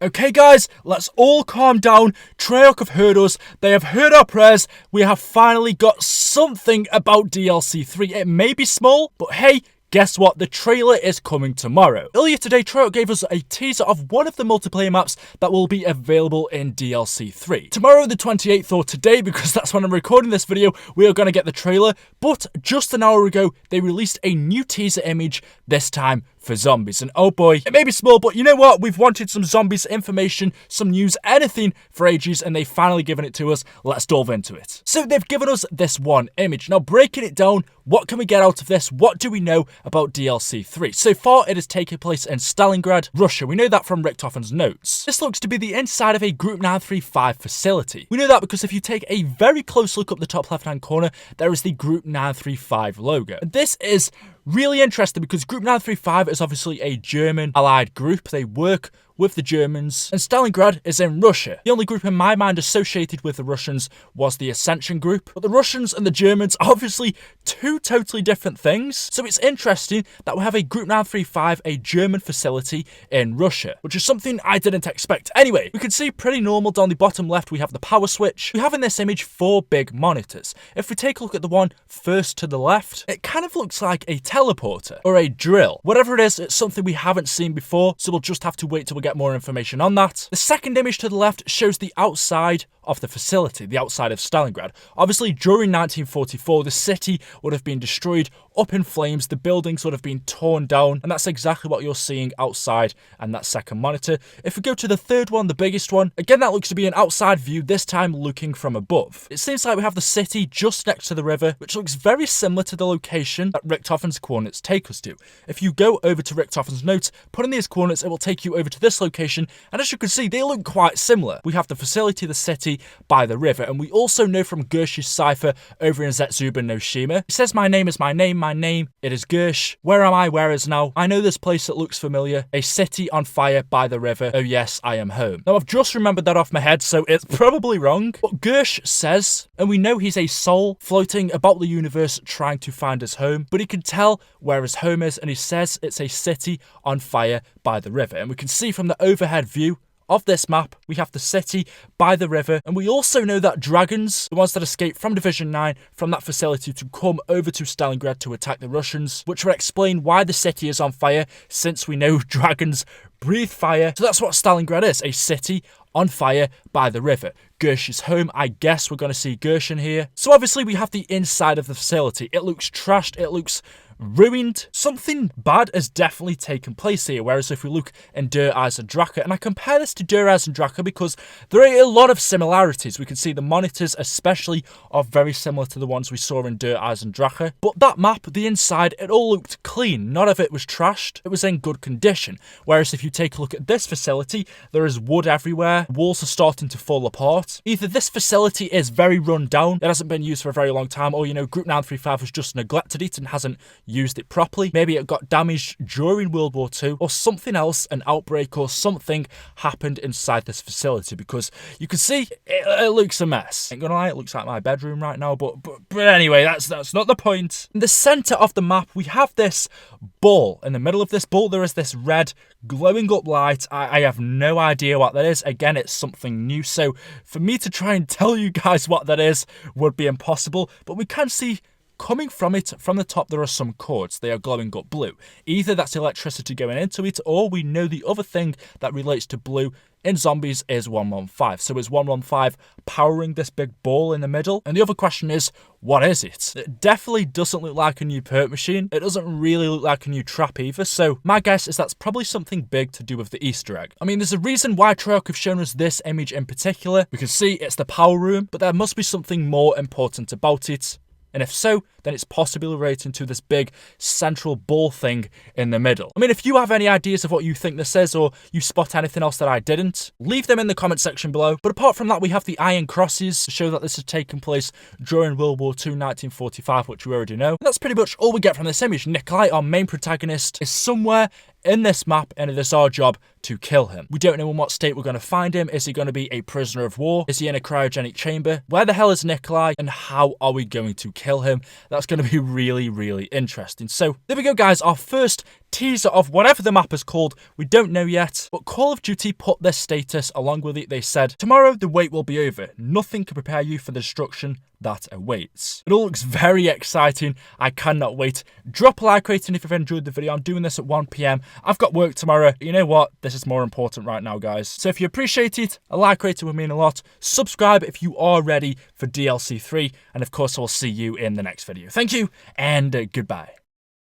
Okay guys, let's all calm down. Treyarch have heard us, they have heard our prayers, we have finally got something about DLC 3. It may be small, but hey, guess what? The trailer is coming tomorrow. Earlier today, Treyarch gave us a teaser of one of the multiplayer maps that will be available in DLC 3. Tomorrow the 28th, or today, because that's when I'm recording this video, we are going to get the trailer, but just an hour ago, they released a new teaser image, this time for zombies. And oh boy, it may be small, but you know what? We've wanted some zombies information, some news, anything for ages, and they've finally given it to us. Let's delve into it. So they've given us this one image. Now breaking it down, what can we get out of this? What do we know about DLC 3? So far, it has taken place in Stalingrad, Russia. We know that from Richtofen's notes. This looks to be the inside of a Group 935 facility. We know that because if you take a very close look up the top left-hand corner, there is the Group 935 logo. This is really interesting because Group 935 is obviously a German allied group. They work with the Germans, and Stalingrad is in Russia. The only group in my mind associated with the Russians was the Ascension group, but the Russians and the Germans are obviously two totally different things. So it's interesting that we have a Group 935, a German facility in Russia, which is something I didn't expect. Anyway, we can see pretty normal down the bottom left, we have the power switch. We have in this image 4 big monitors. If we take a look at the one first to the left, it kind of looks like a teleporter or a drill. Whatever it is, it's something we haven't seen before, so we'll just have to wait till we get more information on that. The second image to the left shows the outside of the facility, the outside of Stalingrad. Obviously, during 1944, the city would have been destroyed, up in flames, the buildings would have been torn down, and that's exactly what you're seeing outside and that second monitor. If we go to the third one, the biggest one, again, that looks to be an outside view, this time looking from above. It seems like we have the city just next to the river, which looks very similar to the location that Richtofen's coordinates take us to. If you go over to Richtofen's notes, put in these coordinates, it will take you over to this location, and as you can see, they look quite similar. We have the facility, the city, by the river, and we also know from Gersh's cipher over in Zetsuba no Shima. It says, my name is my name, it is Gersh. Where am I, where is now? I know this place that looks familiar. A city on fire by the river. Oh yes, I am home. Now I've just remembered that off my head, so it's probably wrong, but Gersh says, and we know he's a soul floating about the universe trying to find his home, but he can tell where his home is, and he says it's a city on fire by the river. And we can see from the overhead view of this map, we have the city by the river, and we also know that dragons, the ones that escaped from Division 9 from that facility to come over to Stalingrad to attack the Russians, which would explain why the city is on fire, since we know dragons breathe fire. So that's what Stalingrad is, a city on fire by the river. Gersh's home, I guess we're going to see Gersh in here. So obviously we have the inside of the facility. It looks trashed, it looks ruined. Something bad has definitely taken place here, whereas if we look in Der Eisendrache, and I compare this to Der Eisendrache because there are a lot of similarities. We can see the monitors especially are very similar to the ones we saw in Der Eisendrache, but that map, the inside, it all looked clean. None of it was trashed. It was in good condition. Whereas if you take a look at this facility, there is wood everywhere. Walls are starting to fall apart. Either this facility is very run down, it hasn't been used for a very long time, or you know, Group 935 has just neglected it and hasn't used it properly. Maybe it got damaged during World War II, or something else, an outbreak or something happened inside this facility, because you can see it looks a mess. Ain't gonna lie, it looks like my bedroom right now, but anyway, that's not the point. In the center of the map, we have this ball. In the middle of this ball, there is this red glowing up light. I have no idea what that is. Again, it's something new, so for me to try and tell you guys what that is would be impossible, but we can see coming from it, from the top, there are some cords. They are glowing up blue. Either that's electricity going into it, or we know the other thing that relates to blue in zombies is 115. So is 115 powering this big ball in the middle? And the other question is, what is it? It definitely doesn't look like a new perk machine. It doesn't really look like a new trap either. So my guess is that's probably something big to do with the Easter egg. I mean, there's a reason why Treyarch have shown us this image in particular. We can see it's the power room, but there must be something more important about it. And if so, then it's possibly relating to this big central ball thing in the middle. I mean, if you have any ideas of what you think this is, or you spot anything else that I didn't, leave them in the comment section below. But apart from that, we have the iron crosses to show that this has taken place during World War II, 1945, which we already know. And that's pretty much all we get from this image. Nikolai, our main protagonist, is somewhere in this map, and it is our job to kill him. We don't know in what state we're going to find him. Is he going to be a prisoner of war? Is he in a cryogenic chamber? Where the hell is Nikolai? And how are we going to kill him? That's going to be really, really interesting. So there we go, guys. Our first teaser of whatever the map is called. We don't know yet, but Call of Duty put their status along with it. They said, tomorrow the wait will be over. Nothing can prepare you for the destruction that awaits. It all looks very exciting. I cannot wait. Drop a like rating if you've enjoyed the video. I'm doing this at 1 PM. I've got work tomorrow. You know what? This is more important right now, guys. So if you appreciate it, a like rating would mean a lot. Subscribe if you are ready for DLC 3. And of course, I will see you in the next video. Thank you and goodbye.